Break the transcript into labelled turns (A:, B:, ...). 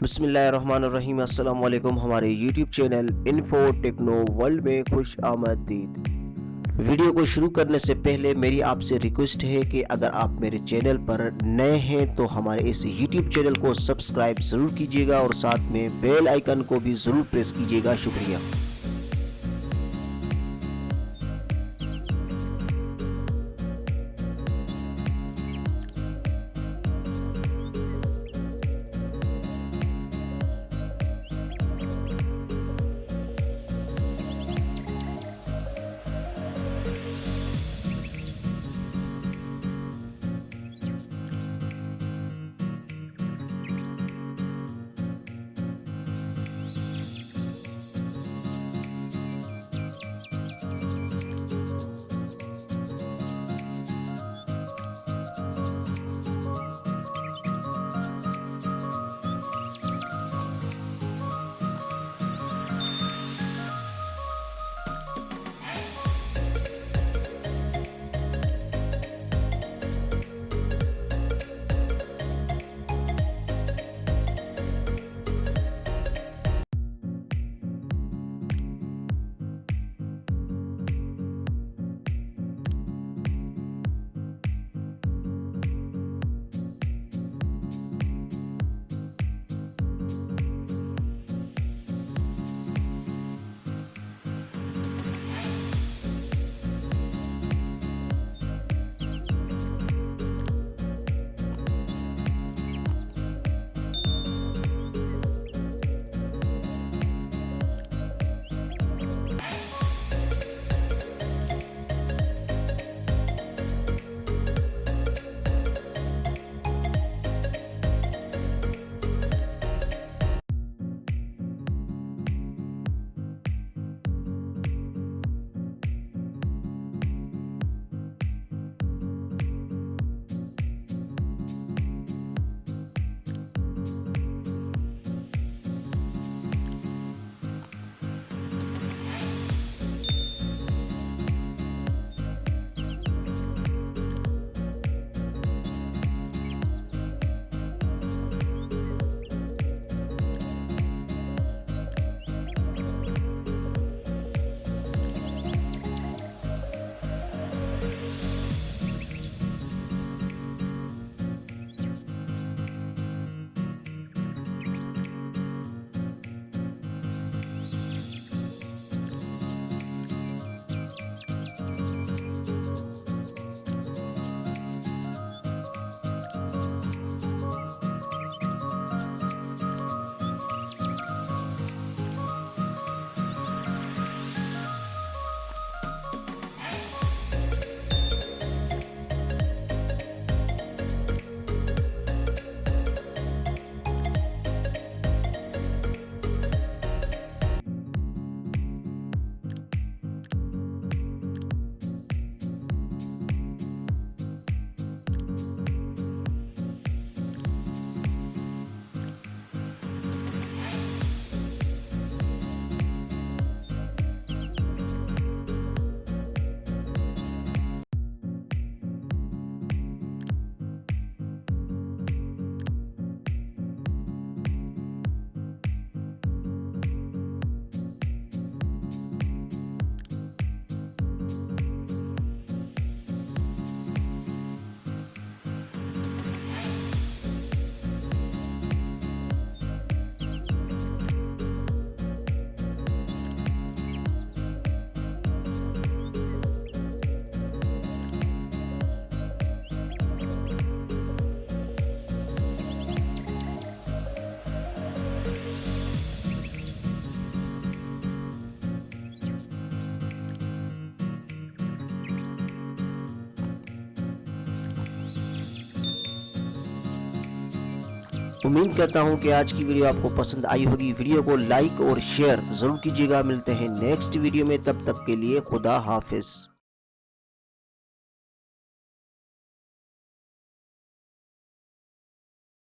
A: बिस्मिल्लाहिर्रहमानिर्रहीम। अस्सलाम वालेकुम। हमारे YouTube channel info techno world में खुश आमदीद। वीडियो को शुरू करने से पहले मेरी आपसे रिक्वेस्ट है कि अगर आप मेरे चैनल पर नए हैं तो हमारे इस यूट्यूब चैनल को सब्सक्राइब ज़रूर कीजिएगा और साथ में बेल आइकन को भी ज़रूर प्रेस कीजिएगा। शुक्रिया। उम्मीद करता हूँ कि आज की वीडियो आपको पसंद आई होगी। वीडियो को लाइक और शेयर ज़रूर कीजिएगा। मिलते हैं नेक्स्ट वीडियो में, तब तक के लिए खुदा हाफिज़।